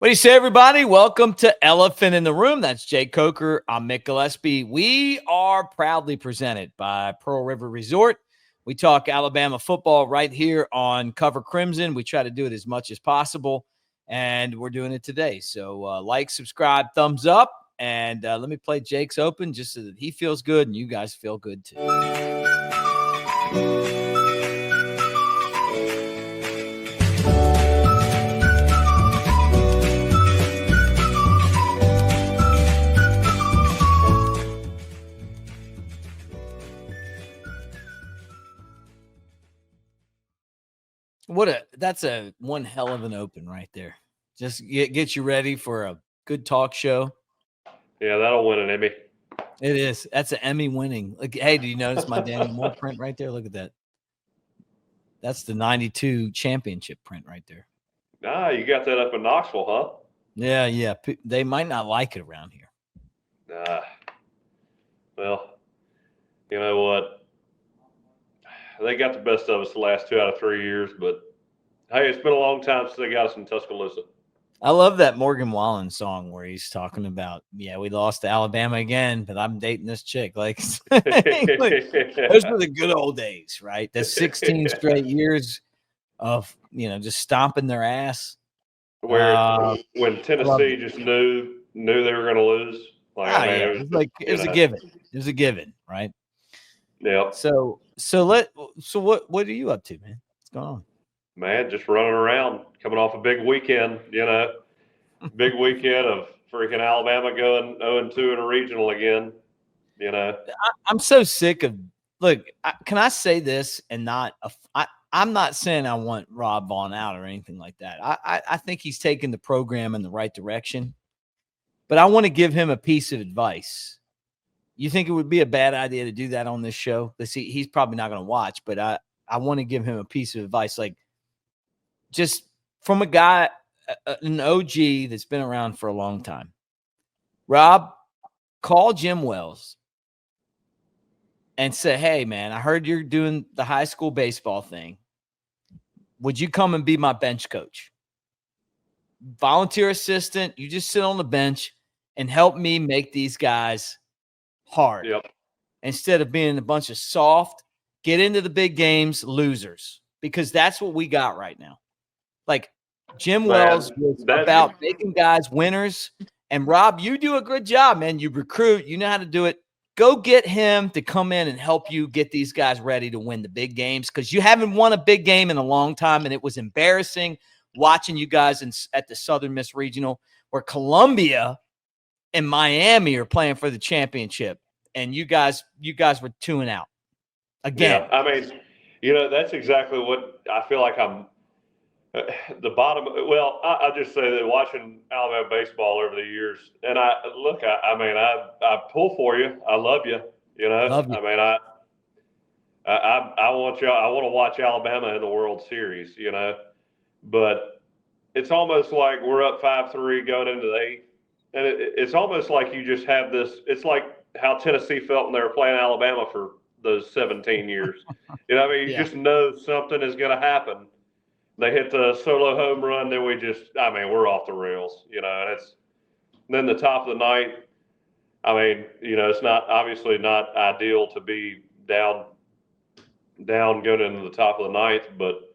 What do you say, everybody? Welcome to Elephant in the Room. That's Jay Coker. I'm Mick Gillispie. We are proudly presented by Pearl River Resort. We talk Alabama football right here on Cover Crimson. We try to do it as much as possible, and we're doing it today. So like, subscribe, thumbs up, and let me play Jake's Open just so that he feels good and you guys feel good too. That's one hell of an open right there. Just get you ready for a good talk show. Yeah, that'll win an Emmy. It is. That's an Emmy winning. Like, hey, do you notice my Daniel Moore print right there? Look at that. That's the 92 championship print right there. Ah, you got that up in Knoxville, huh? Yeah. They might not like it around here. Well, you know what? They got the best of us the last 2 out of 3 years, but hey, it's been a long time since they got us in Tuscaloosa. I love that Morgan Wallen song where he's talking about, we lost to Alabama again, but I'm dating this chick. Like those were the good old days, right? The 16 straight years of, just stomping their ass. Where when Tennessee just knew they were going to lose. It was a given. It was a given, right? Yeah. So what are you up to, man? What's going on? Man, just running around, coming off a big weekend, big weekend of freaking Alabama going 0-2 in a regional again, I'm so sick of, can I say this and I'm not saying I want Rob Vaughn out or anything like that. I think he's taking the program in the right direction, but I want to give him a piece of advice. You think it would be a bad idea to do that on this show? Let's see, he's probably not going to watch, but I want to give him a piece of advice, like just from a guy, an OG that's been around for a long time. Rob, call Jim Wells and say, hey, man, I heard you're doing the high school baseball thing. Would you come and be my bench coach? Volunteer assistant. You just sit on the bench and help me make these guys hard. Yep. Instead of being a bunch of soft, get into the big games losers, because that's what we got right now. Like Jim Wells was about making guys winners. And Rob, you do a good job, man. You recruit, you know how to do it. Go get him to come in and help you get these guys ready to win the big games, because you haven't won a big game in a long time, and it was embarrassing watching you guys at the Southern Miss Regional, where Columbia and Miami are playing for the championship, and you guys were 2 out again. Yeah, I mean, that's exactly what I feel like I'm the bottom. Well, I just say that watching Alabama baseball over the years, and I pull for you. I love you. Love you. I mean, I want y'all. I want to watch Alabama in the World Series. But it's almost like we're up 5-3 going into the 8th, and it's almost like you just have this. It's like how Tennessee felt when they were playing Alabama for those 17 years. You just know something is going to happen. They hit the solo home run, then we're off the rails, and then the top of the ninth. It's obviously not ideal to be down going into the top of the ninth, but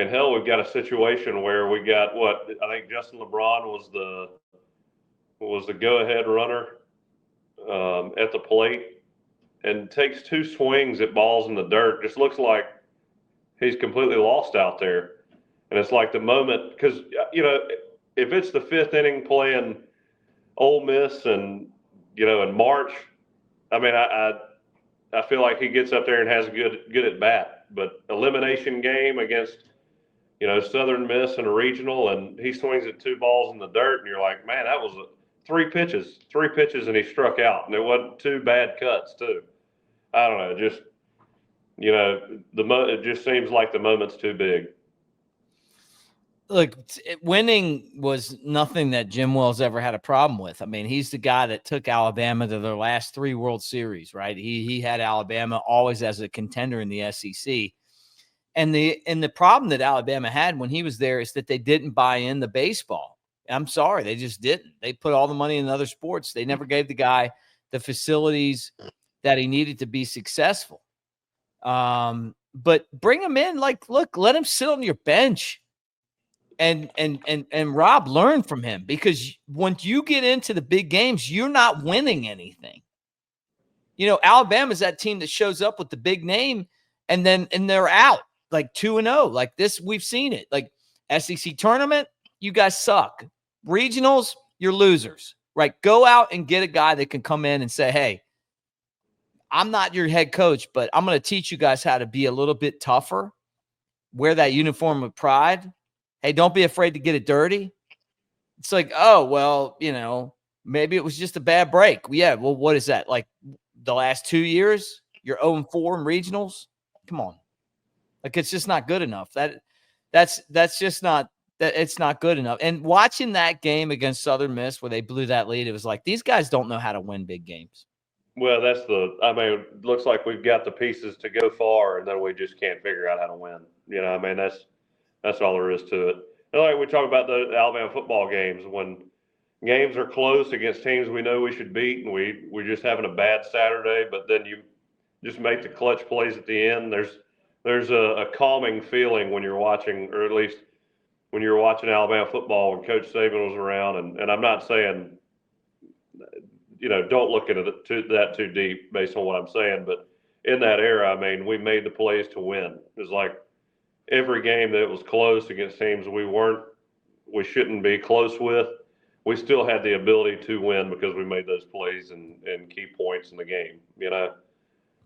hell, we've got a situation where we got I think Justin LeBron was the go-ahead runner at the plate, and takes 2 swings at balls in the dirt. Just looks like he's completely lost out there. And it's like the moment, because, if it's the 5th inning playing Ole Miss and, in March, I feel like he gets up there and has a good at bat. But elimination game against, Southern Miss in a regional, and he swings at 2 balls in the dirt, and you're like, man, that was 3 pitches, and he struck out. And it wasn't 2 bad cuts, too. I don't know, just, it just seems like the moment's too big. Look, winning was nothing that Jim Wells ever had a problem with. He's the guy that took Alabama to their last 3 World Series, right? He had Alabama always as a contender in the SEC. And the problem that Alabama had when he was there is that they didn't buy in the baseball. I'm sorry, they just didn't. They put all the money in other sports. They never gave the guy the facilities that he needed to be successful. But bring him in. Like, look, let him sit on your bench, and Rob, learn from him, because once you get into the big games, you're not winning anything. You know, Alabama's that team that shows up with the big name, and they're out like 2-0. Like this, we've seen it. Like SEC tournament, you guys suck. Regionals, you're losers. Right? Go out and get a guy that can come in and say, "Hey, I'm not your head coach, but I'm going to teach you guys how to be a little bit tougher. Wear that uniform with pride. Hey, don't be afraid to get it dirty." It's like, oh, well, you know, maybe it was just a bad break. Yeah. Well, what is that? Like the last 2 years, you're 0-4 in regionals. Come on. Like, it's just not good enough. That's just not that. It's not good enough. And watching that game against Southern Miss where they blew that lead, it was like, these guys don't know how to win big games. Well, I mean, it looks like we've got the pieces to go far, and then we just can't figure out how to win. You know, I mean, that's all there is to it. And like we talk about the Alabama football games, when games are close against teams we know we should beat, and we're just having a bad Saturday, but then you just make the clutch plays at the end. There's a calming feeling when you're watching, or at least when you're watching Alabama football when Coach Saban was around. And I'm not saying, you know, don't look into that too deep based on what I'm saying, but in that era, I mean, we made the plays to win. It was like every game that it was close against teams we shouldn't be close with, we still had the ability to win because we made those plays and key points in the game, you know.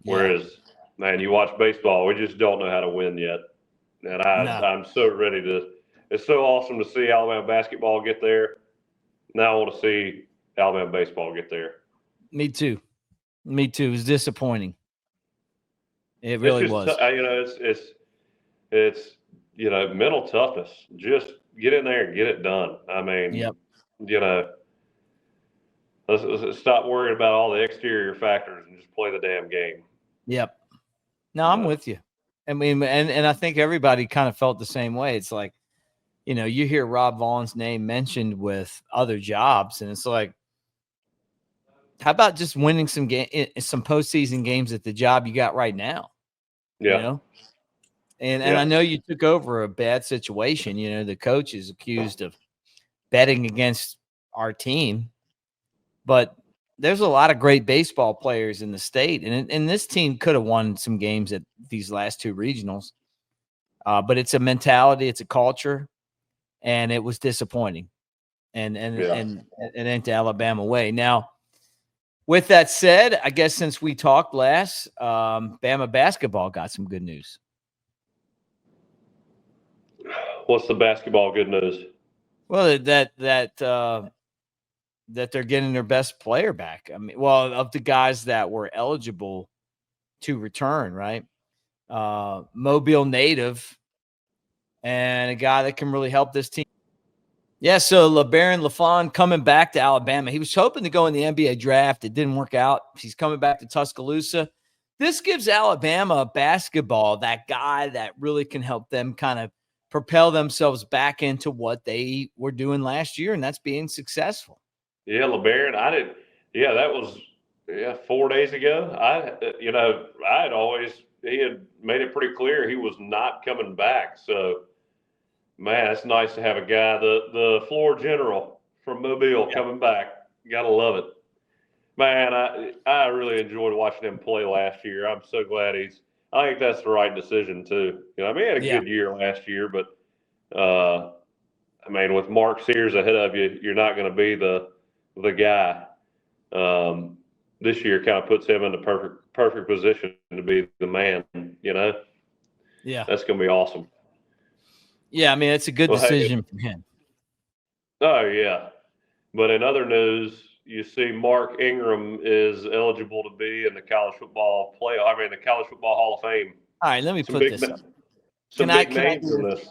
Yeah. Whereas, man, you watch baseball, we just don't know how to win yet. And I'm so ready to. It's so awesome to see Alabama basketball get there. Now I want to see Alabama baseball get there. Me too. It was disappointing. It really was. You know, it's you know, mental toughness. Just get in there and get it done. I mean, Yep. You know, let's stop worrying about all the exterior factors and just play the damn game. Yep. No, I'm with you. I mean, and I think everybody kind of felt the same way. It's like, you know, you hear Rob Vaughn's name mentioned with other jobs, and it's like, how about just winning some postseason games at the job you got right now? Yeah. You know? And I know you took over a bad situation. You know, the coach is accused of betting against our team, but there's a lot of great baseball players in the state, and this team could have won some games at these last two regionals. But it's a mentality, it's a culture, and it was disappointing. And it ain't the Alabama way. Now, with that said, I guess since we talked last, Bama basketball got some good news. What's the basketball good news? Well, that they're getting their best player back. I mean, well, of the guys that were eligible to return, right? Mobile native and a guy that can really help this team. Yeah, so LeBaron Lafon coming back to Alabama. He was hoping to go in the NBA draft. It didn't work out. He's coming back to Tuscaloosa. This gives Alabama basketball that guy that really can help them kind of propel themselves back into what they were doing last year, and that's being successful. Yeah, LeBaron, I did. Yeah, that was 4 days ago. He had made it pretty clear he was not coming back. So, man, it's nice to have a guy, the floor general from Mobile, coming back. Gotta love it, man. I really enjoyed watching him play last year. I'm so glad I think that's the right decision too. You know, I mean, he had a good year last year, but I mean, with Mark Sears ahead of you, you're not going to be the guy. This year kind of puts him in the perfect position to be the man, you know? Yeah. That's going to be awesome. Yeah, I mean, it's a good decision for him. Oh, yeah. But in other news, you see Mark Ingram is eligible to be in the college football playoff. I mean, the College Football Hall of Fame. All right, let me put this up. Some big names in this.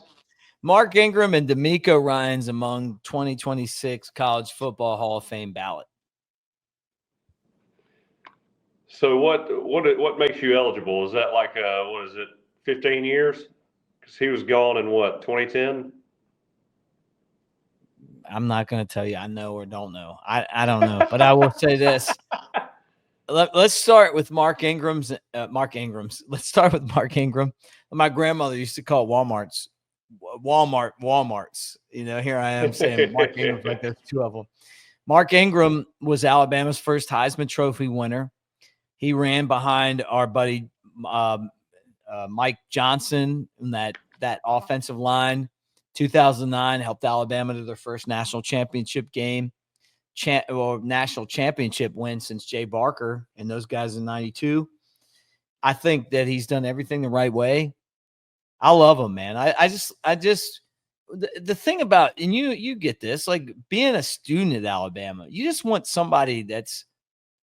Mark Ingram and D'Amico Ryans among 2026 College Football Hall of Fame ballot. So what makes you eligible? Is that like 15 years? Because he was gone in what, 2010? I'm not going to tell you I know or don't know. I don't know, but I will say this. Let's start with Mark Ingram's. Let's start with Mark Ingram. My grandmother used to call Walmarts. You know, here I am saying Mark Ingram's like there's two of them. Mark Ingram was Alabama's first Heisman Trophy winner. He ran behind our buddy Mike Johnson in that offensive line. 2009 helped Alabama to their first national championship game, national championship win since Jay Barker and those guys in 92. I think that he's done everything the right way. I love him, man. I just the thing about, and you get this, like being a student at Alabama, you just want somebody that's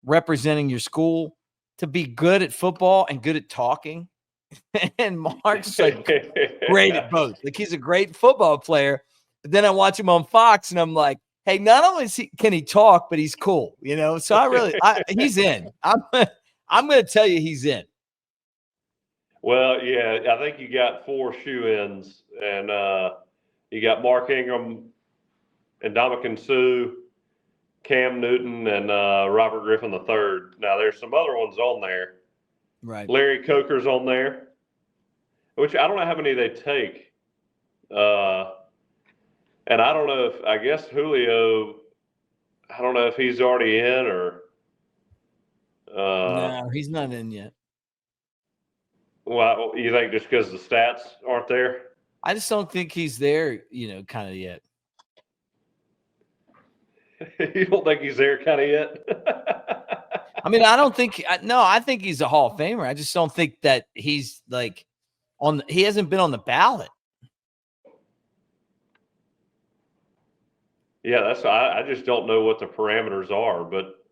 representing your school to be good at football and good at talking. And Mark's like great at both. Like he's a great football player, but then I watch him on Fox and I'm like, hey, not only can he talk, but he's cool, you know? So he's in. I'm going to tell you he's in. Well, yeah, I think you got 4 shoe-ins, and you got Mark Ingram and Ndamukong Suh, Cam Newton, and Robert Griffin III. Now, there's some other ones on there. Right. Larry Coker's on there, which I don't know how many they take. And I don't know I guess Julio, I don't know if he's already in or. No, he's not in yet. Well, you think just because the stats aren't there? I just don't think he's there, kind of yet. You don't think he's there kind of yet? I mean, I don't think – no, I think he's a Hall of Famer. I just don't think that he's like he hasn't been on the ballot. Yeah, I just don't know what the parameters are. But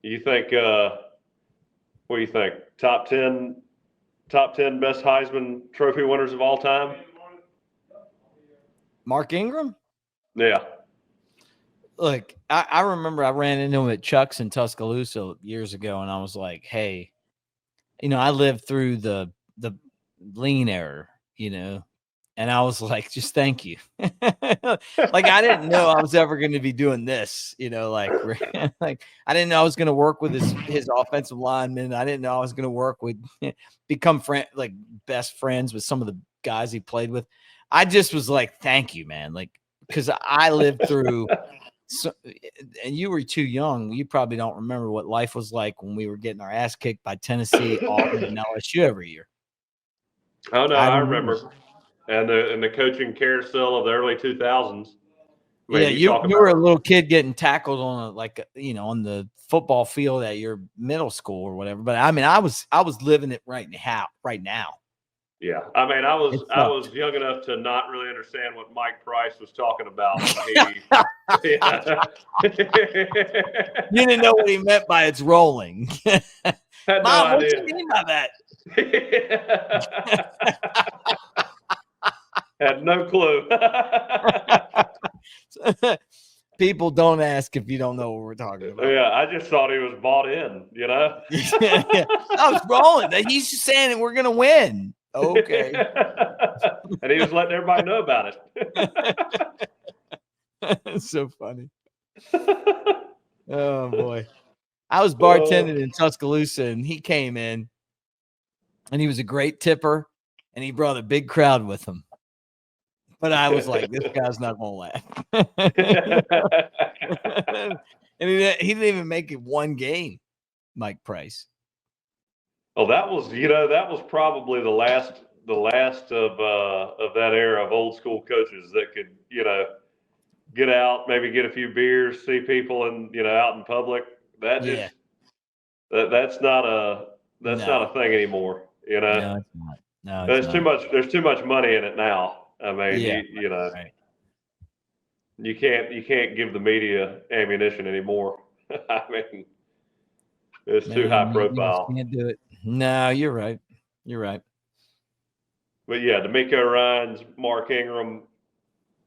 you think what do you think? Top 10 best Heisman Trophy winners of all time? Mark Ingram? Yeah. Look, I remember I ran into him at Chuck's in Tuscaloosa years ago, and I was like, hey, I lived through the lean era, and I was like, just thank you. Like, I didn't know I was ever going to be doing this, like I didn't know I was going to work with his offensive linemen. I didn't know I was going to work with, become best friends with some of the guys he played with. I just was like, thank you, man. Like, because I lived through and you were too young. You probably don't remember what life was like when we were getting our ass kicked by Tennessee, Auburn, and LSU every year. Oh no, I remember. And the coaching carousel of the early 2000s. Yeah, you were a little kid getting tackled on on the football field at your middle school or whatever. But I mean, I was living it right now. Yeah, I mean, I was young enough to not really understand what Mike Price was talking about. You didn't know what he meant by it's rolling. Had Mom, no what do idea. you mean by that? Had no clue. People don't ask if you don't know what we're talking about. Yeah, I just thought he was bought in, Yeah. I was rolling. He's just saying that we're going to win. Okay. And he was letting everybody know about it. It's so funny. Oh, boy. I was bartending in Tuscaloosa, and he came in, and he was a great tipper, and he brought a big crowd with him. But I was like, this guy's not going to laugh. And he didn't even make it one game, Mike Price. Well, that was probably the last of that era of old school coaches that could, get out, maybe get a few beers, see people out in public. That's not a thing anymore. No, it's not. No, there's too much money in it now. I mean, right. You can't give the media ammunition anymore. I mean, it's too high profile. You can't do it. No, you're right. But yeah, D'Amico Ryans, Mark Ingram.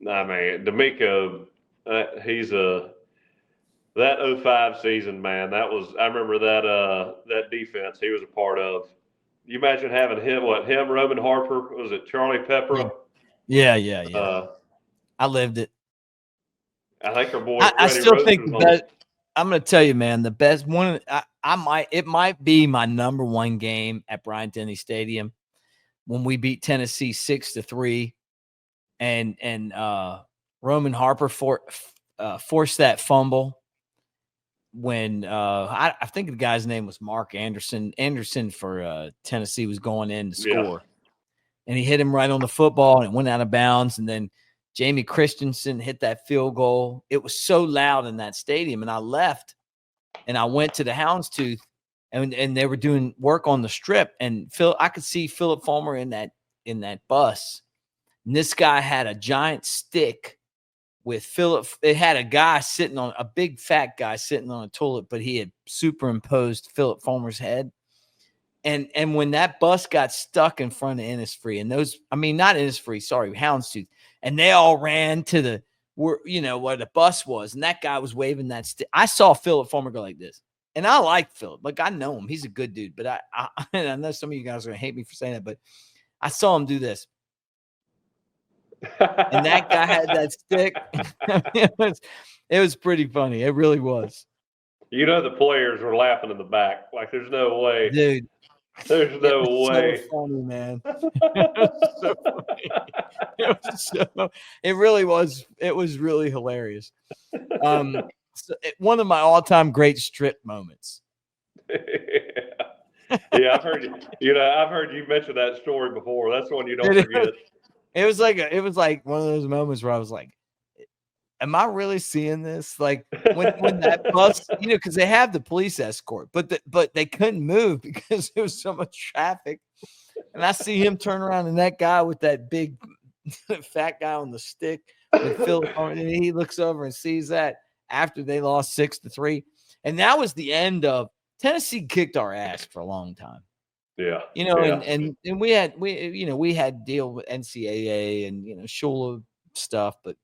I mean, D'Amico, that 05 season, man. I remember that defense he was a part of. You imagine having him, Roman Harper, was it Charlie Pepper? Yeah. I lived it. I think our boy I Freddie still think the Rosenholz. best. I'm going to tell you, man, the best one. It might be my number one game at Bryant-Denny Stadium when we beat Tennessee 6-3, and Roman Harper forced that fumble when I think the guy's name was Mark Anderson. Anderson for Tennessee was going in to score, and he hit him right on the football, and it went out of bounds, and then Jamie Christensen hit that field goal. It was so loud in that stadium, and I left, and I went to the Houndstooth, and they were doing work on the strip, and I could see Philip Fulmer in that bus, and this guy had a giant stick with Philip. It had a big fat guy sitting on a toilet, but he had superimposed Philip Fulmer's head. And when that bus got stuck in front of Innisfree, and not Innisfree, sorry, Houndstooth, and they all ran to where the bus was, and that guy was waving that stick. I saw Philip Fulmer go like this, and I like Philip. Like, I know him; he's a good dude. But I know some of you guys are gonna hate me for saying that, but I saw him do this, and that guy had that stick. It was pretty funny. It really was. The players were laughing in the back. Like, there's no way, dude. There's no way. So funny, man. It was so funny. It really was. It was really hilarious. One of my all-time great strip moments. Yeah, I've heard you. I've heard you mention that story before. That's one you don't forget. It was like one of those moments where I was like, am I really seeing this? Like when that bus, because they have the police escort, but they couldn't move because there was so much traffic. And I see him turn around, and that guy with that big fat guy on the stick with Philip, and he looks over and sees that after they lost 6-3. And that was the end of Tennessee. Kicked our ass for a long time. Yeah. And we had to deal with NCAA and Shula stuff, but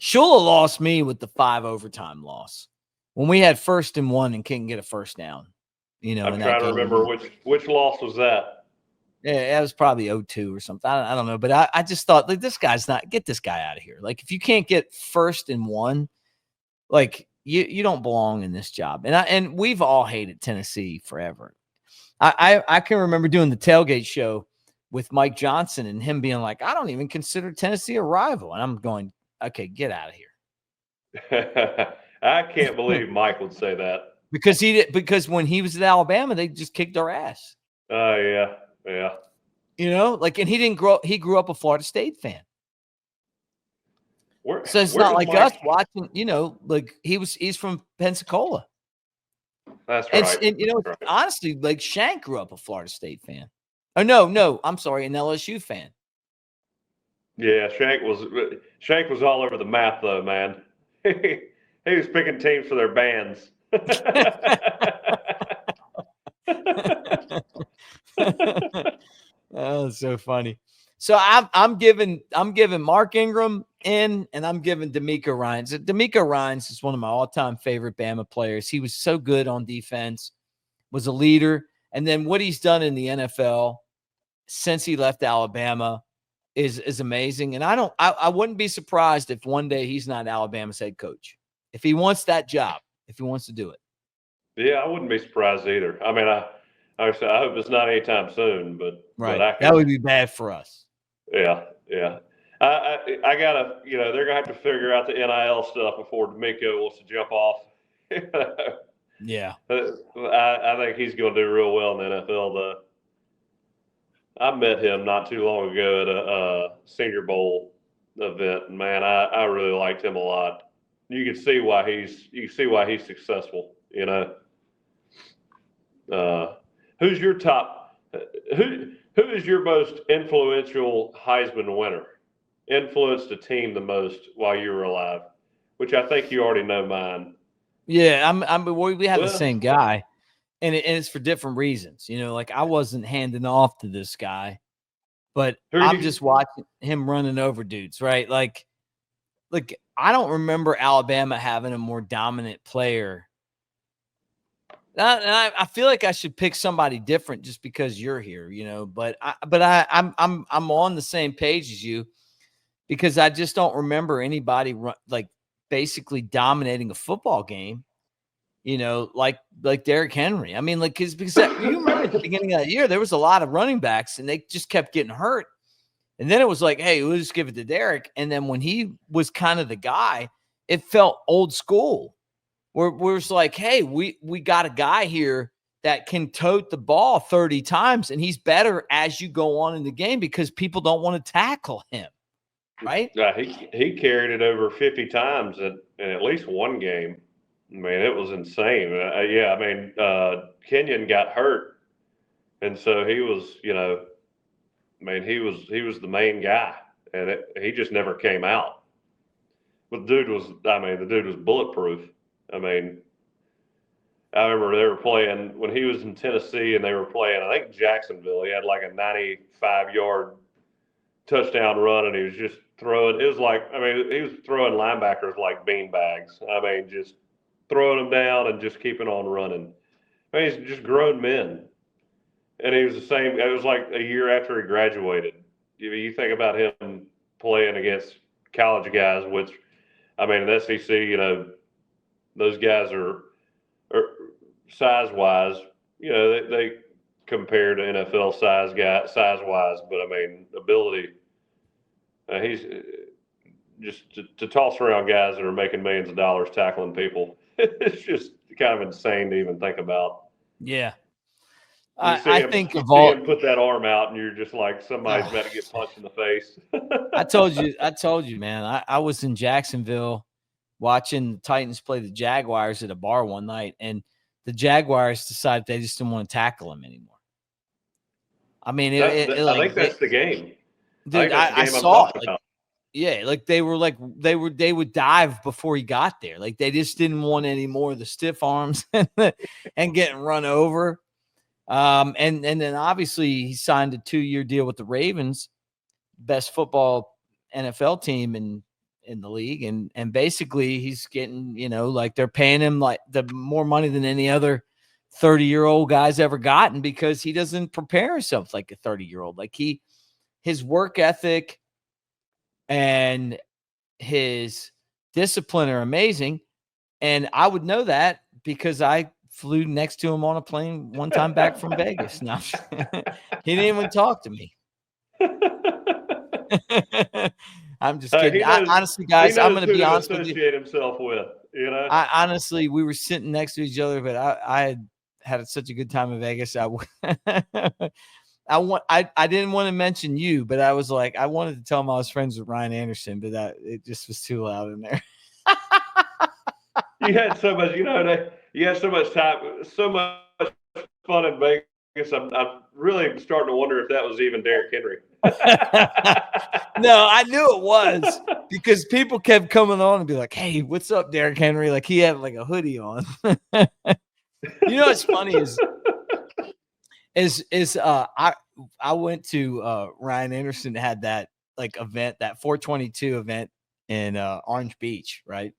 Shula lost me with the 5 overtime loss when we had 1st and 1 and couldn't get a first down. I'm trying to remember which loss was that. Yeah, it was probably 0-2 or something. I don't know, but I just thought, like, this guy's not. Get this guy out of here. Like, if you can't get 1st and 1, like you don't belong in this job. And we've all hated Tennessee forever. I can remember doing the tailgate show with Mike Johnson and him being like, I don't even consider Tennessee a rival, and I'm going, okay, get out of here. I can't believe Mike would say that. Because when he was at Alabama, they just kicked our ass. Oh, yeah. And he didn't grow up. He grew up a Florida State fan. So it's not like us watching, like he's from Pensacola. That's right. And right. Honestly, like Shank grew up a Florida State fan. Oh, no, I'm sorry, an LSU fan. Yeah, Shank was all over the map, though, man. He was picking teams for their bands. Oh, so funny. So I'm giving Mark Ingram in, and I'm giving D'Amico Ryans. D'Amico Ryans is one of my all-time favorite Bama players. He was so good on defense, was a leader, and then what he's done in the NFL since he left Alabama is amazing. And I wouldn't be surprised if one day he's not Alabama's head coach. If he wants that job, if he wants to do it. Yeah, I wouldn't be surprised either. I mean, I hope it's not anytime soon, but right. That would be bad for us. Yeah. I gotta, they're gonna have to figure out the NIL stuff before D'Amico wants to jump off. Yeah. I think he's going to do real well in the NFL. I met him not too long ago at a Senior Bowl event, and man, I really liked him a lot. You can see why he's successful. Who's your top? Who is your most influential Heisman winner? Influenced a team the most while you were alive? Which I think you already know mine. Yeah, we have the same guy, and it's for different reasons. Like I wasn't handing off to this guy, but I'm just watching him running over dudes, right? Like I don't remember Alabama having a more dominant player. And I feel like I should pick somebody different just because you're here, But I'm on the same page as you. because I just don't remember anybody like basically dominating a football game, like Derrick Henry. I mean, like, because you remember at the beginning of that year, there was a lot of running backs and they just kept getting hurt. And then it was like, hey, we'll just give it to Derrick. And then when he was kind of the guy, it felt old school. Where it's like, hey, we got a guy here that can tote the ball 30 times, and he's better as you go on in the game because people don't want to tackle him, right? Yeah, he carried it over 50 times in at least one game. I mean, it was insane. Yeah, I mean, Kenyon got hurt, and so he was, I mean, he was the main guy, and he just never came out. But the dude was bulletproof. I mean, I remember they were playing when he was in Tennessee, and they were playing, I think, Jacksonville. He had like a 95-yard touchdown run, and he was just throwing. It was like, I mean, he was throwing linebackers like bean bags. I mean, just throwing them down and just keeping on running. I mean, he's just grown men, and he was the same. It was like a year after he graduated. You think about him playing against college guys, which, I mean, in SEC, those guys are size wise, they compare to NFL size wise, but I mean, ability. He's just to toss around guys that are making millions of dollars tackling people. It's just kind of insane to even think about. Yeah. I think of all, him put that arm out, and you're just like, somebody's about to get punched in the face. I told you, man. I was in Jacksonville watching the Titans play the Jaguars at a bar one night, and the Jaguars decided they just didn't want to tackle him anymore. I mean, I think that's the game. Dude, I saw it. Like, yeah, like they would dive before he got there. Like they just didn't want any more of the stiff arms and getting run over. And then obviously he signed a 2-year deal with the Ravens, best football NFL team in the league. And basically he's getting, like they're paying him like the more money than any other 30-year-old guy's ever gotten because he doesn't prepare himself like a 30-year-old. Like his work ethic and his discipline are amazing. And I would know that because I flew next to him on a plane one time back from Vegas. No, he didn't even talk to me. I'm just kidding. Honestly, guys, I'm going to be honest with you. Himself with, honestly, we were sitting next to each other, but I had such a good time in Vegas. I didn't want to mention you, but I was like, I wanted to tell him I was friends with Ryan Anderson, but it just was too loud in there. You had so much, you had so much time, so much fun in Vegas. I'm really starting to wonder if that was even Derrick Henry. No, I knew it was because people kept coming on and be like, "Hey, what's up, Derrick Henry?" Like he had like a hoodie on. What's funny is I went to Ryan Anderson had that like event, that 422 event in Orange Beach, right?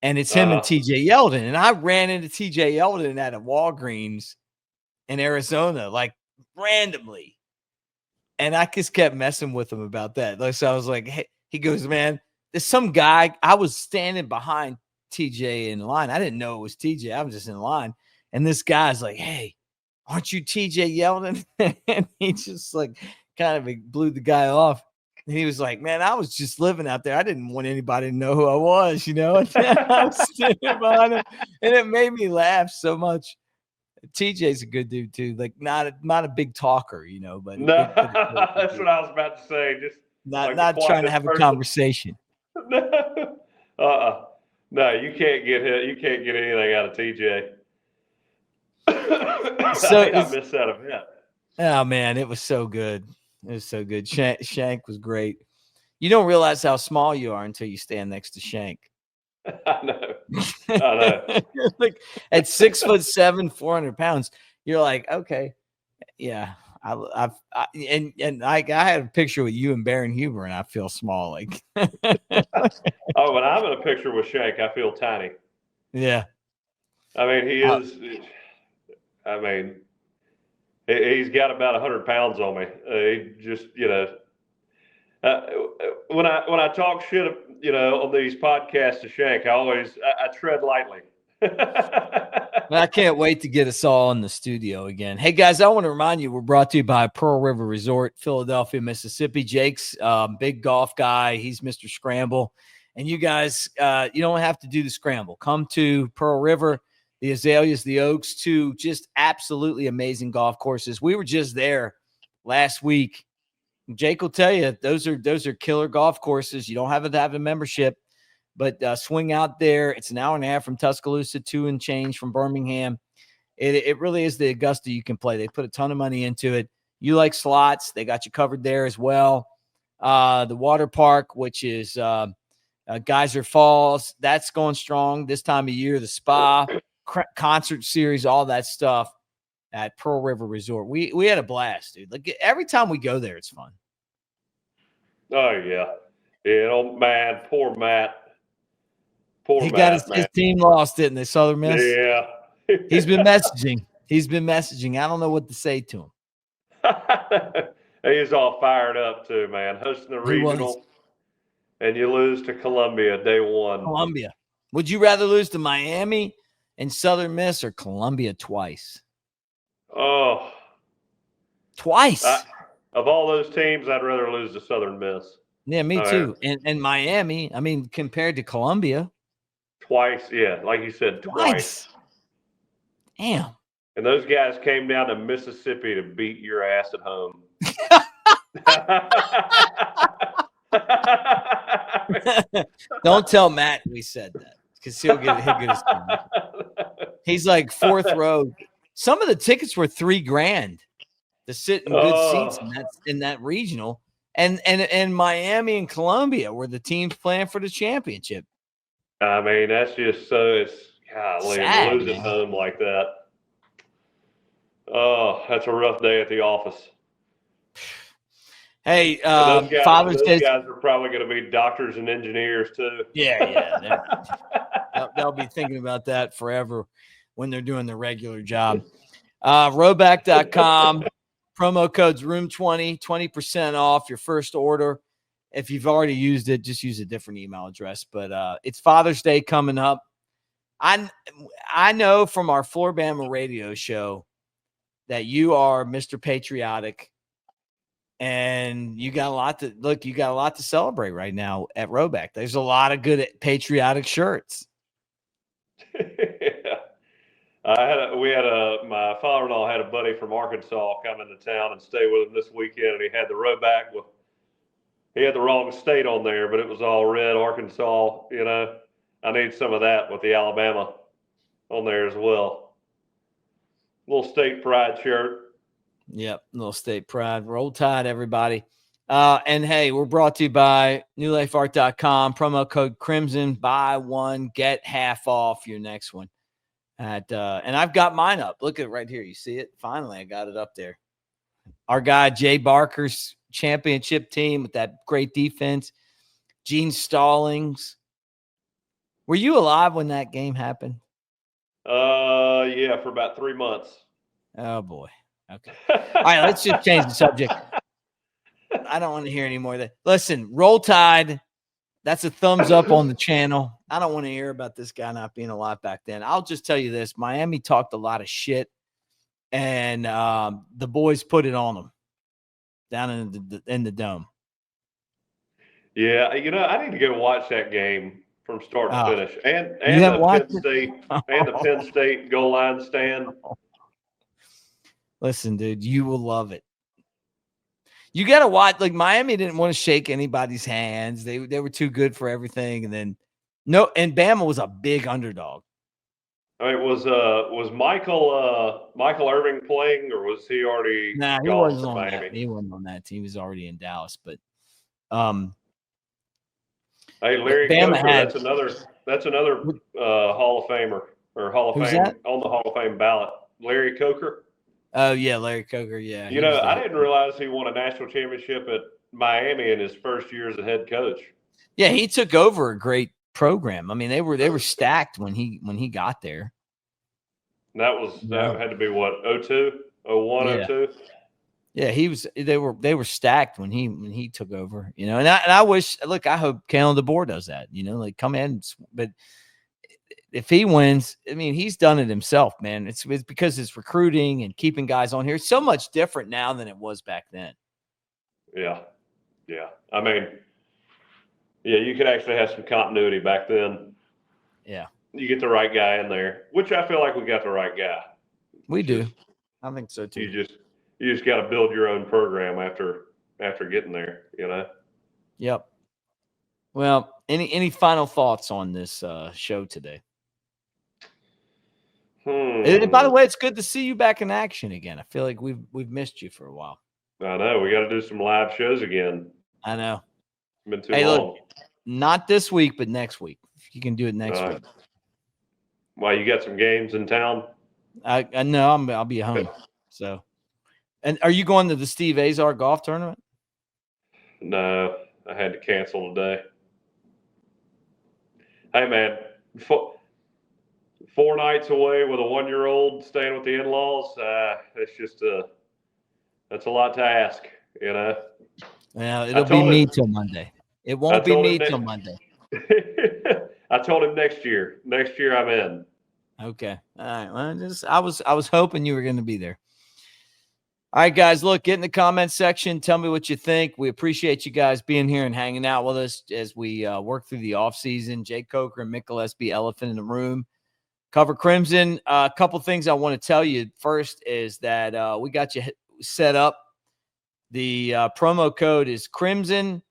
And it's him and TJ Yeldon. And I ran into TJ Yeldon at a Walgreens in Arizona, like randomly. And I just kept messing with him about that. Like, so I was like, hey, he goes, man, there's some guy. I was standing behind TJ in line. I didn't know it was TJ. I was just in line. And this guy's like, hey, aren't you TJ Yeldon? And he just like kind of blew the guy off. And he was like, man, I was just living out there. I didn't want anybody to know who I was, And I was standing behind him. And it made me laugh so much. TJ's a good dude too. Like not a big talker, but no, that's what I was about to say. Just not trying to have a conversation. No, no, you can't get hit. You can't get anything out of TJ. So I missed that event. Oh man, it was so good. It was so good. Shank was great. You don't realize how small you are until you stand next to Shank. I know. Like at 6'7", 400 pounds, you're like, okay, yeah. I had a picture with you and Baron Huber, and I feel small. Like, oh, when I'm in a picture with Shank, I feel tiny. Yeah, I mean, he is. I mean, he's got about 100 pounds on me. He just, When I talk shit, on these podcasts to Shank, I tread lightly. I can't wait to get us all in the studio again. Hey guys, I want to remind you we're brought to you by Pearl River Resort, Philadelphia, Mississippi. Jake's big golf guy. He's Mr. Scramble. And you guys, you don't have to do the scramble. Come to Pearl River, the Azaleas, the Oaks, two just absolutely amazing golf courses. We were just there last week. Jake will tell you those are killer golf courses. You don't have to have a membership. But swing out there. It's an hour and a half from Tuscaloosa, 2 and change from Birmingham. It really is the Augusta you can play. They put a ton of money into it. You like slots, they got you covered there as well. The water park, which is Geyser Falls, that's going strong this time of year. The spa, concert series, all that stuff at Pearl River Resort. We had a blast, dude. Like every time we go there, it's fun. Oh, yeah. Man, poor Matt. He got his team lost, didn't they? Southern Miss? Yeah. He's been messaging. I don't know what to say to him. He's all fired up too, man. Hosting the regional, and you lose to Columbia day one. Columbia. Would you rather lose to Miami and Southern Miss or Columbia twice? Oh. Twice. Of all those teams, I'd rather lose to Southern Miss. Yeah, me too. And Miami, I mean, compared to Columbia. Twice, yeah. Like you said, twice. Damn. And those guys came down to Mississippi to beat your ass at home. Don't tell Matt we said that because he'll get his time. He's like fourth row. Some of the tickets were $3,000 to sit in good seats in that regional. And Miami and Columbia were the teams playing for the championship. I mean, that's just it's golly, sad, losing at home like that. Oh, that's a rough day at the office. Hey, those Father's Day. Guys are probably going to be doctors and engineers too. Yeah. They'll be thinking about that forever when they're doing their regular job. Roback.com, promo code's room20, 20% off your first order. If you've already used it, just use a different email address. But it's Father's Day coming up. I know from our Floribama radio show that you are Mr. Patriotic, and you got a lot to celebrate right now at Roback. There's a lot of good patriotic shirts. Yeah. My father-in-law had a buddy from Arkansas come into town and stay with him this weekend, and he had the Roback he had the wrong state on there, but it was all red Arkansas. I need some of that with the Alabama on there as well. Little state pride shirt. Yep, little state pride. Roll Tide, everybody. And hey, we're brought to you by newlifeart.com. Promo code Crimson. Buy one, get half off your next one. And I've got mine up. Look at it right here. You see it? Finally, I got it up there. Our guy Jay Barker's championship team with that great defense. Gene Stallings. Were you alive when that game happened? Yeah, for about 3 months. Oh boy. Okay. All right, let's just change the subject. I don't want to hear any more of that. Listen, Roll Tide. That's a thumbs up on the channel. I don't want to hear about this guy not being alive back then. I'll just tell you this. Miami talked a lot of shit, and the boys put it on them down in the dome. Yeah, I need to go watch that game from start to finish. And the Penn State goal line stand. Listen, dude, you will love it. You got to watch. Like, Miami didn't want to shake anybody's hands. They were too good for everything. And then and Bama was a big underdog. I mean, was Michael Irving playing, or was he already? Nah, he wasn't on Miami? He wasn't on that team. He was already in Dallas. But hey, Larry Coker, that's another Hall of Famer or Hall of Fame on the Hall of Fame ballot. Larry Coker. Oh yeah, Larry Coker. Yeah, I didn't realize he won a national championship at Miami in his first year as a head coach. Yeah, he took over a great program. I mean, they were stacked when he got there. That had to be what, 02, 01, yeah. 02? Yeah, they were stacked when he took over, you know. And I wish, look, I hope Kalen DeBoer does that, you know, like come in, but if he wins, I mean, he's done it himself, man. It's because it's recruiting and keeping guys on here. It's so much different now than it was back then. Yeah. Yeah. I mean, yeah, you could actually have some continuity back then. Yeah. You get the right guy in there, which I feel like we got the right guy. We do. I think so too. You just got to build your own program after getting there, you know? Yep. Well, any final thoughts on this show today? And by the way, it's good to see you back in action again. I feel like we've missed you for a while. I know. We got to do some live shows again. I know. It's been too long. Look, not this week, but next week. You can do it next week. Why, you got some games in town? I know I'll be at home. So, and are you going to the Steve Azar golf tournament? No, I had to cancel today. Hey man, 4 nights away with a 1-year-old staying with the in-laws. It's just that's a lot to ask, you know. Well, it'll be me till Monday. It won't be me till Monday. I told him next year. Next year I'm in. Okay. All right. Well, I was hoping you were going to be there. All right, guys, look, get in the comment section. Tell me what you think. We appreciate you guys being here and hanging out with us as we work through the offseason. Jake Coker and Mick Gillispie, elephant in the room. Cover Crimson. A couple things I want to tell you. First is that we got you set up. The promo code is Crimson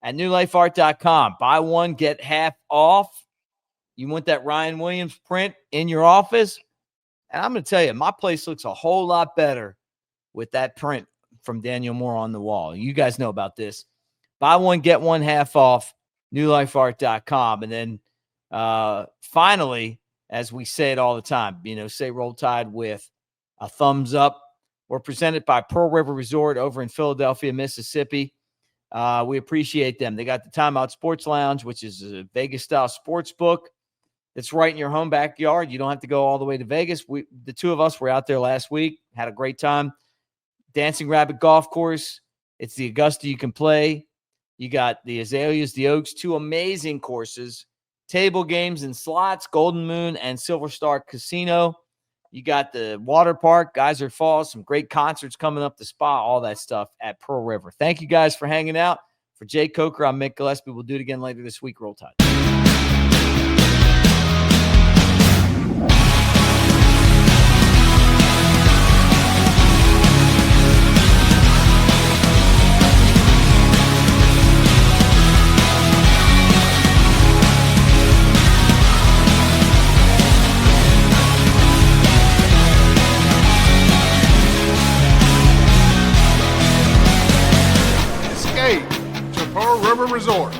at newlifeart.com. Buy one, get half off. You want that Ryan Williams print in your office? And I'm going to tell you, my place looks a whole lot better with that print from Daniel Moore on the wall. You guys know about this. Buy one, get one half off, newlifeart.com. And then finally, as we say it all the time, you know, say Roll Tide with a thumbs up. We're presented by Pearl River Resort over in Philadelphia, Mississippi. We appreciate them. They got the Timeout Sports Lounge, which is a Vegas-style sports book. It's right in your home backyard. You don't have to go all the way to Vegas. The two of us were out there last week, had a great time. Dancing Rabbit Golf Course. It's the Augusta you can play. You got the Azaleas, the Oaks, 2 amazing courses. Table games and slots, Golden Moon and Silver Star Casino. You got the water park, Geyser Falls, some great concerts coming up, the spa, all that stuff at Pearl River. Thank you guys for hanging out. For Jake Coker, I'm Mick Gillispie. We'll do it again later this week. Roll Tide. To Pearl River Resort.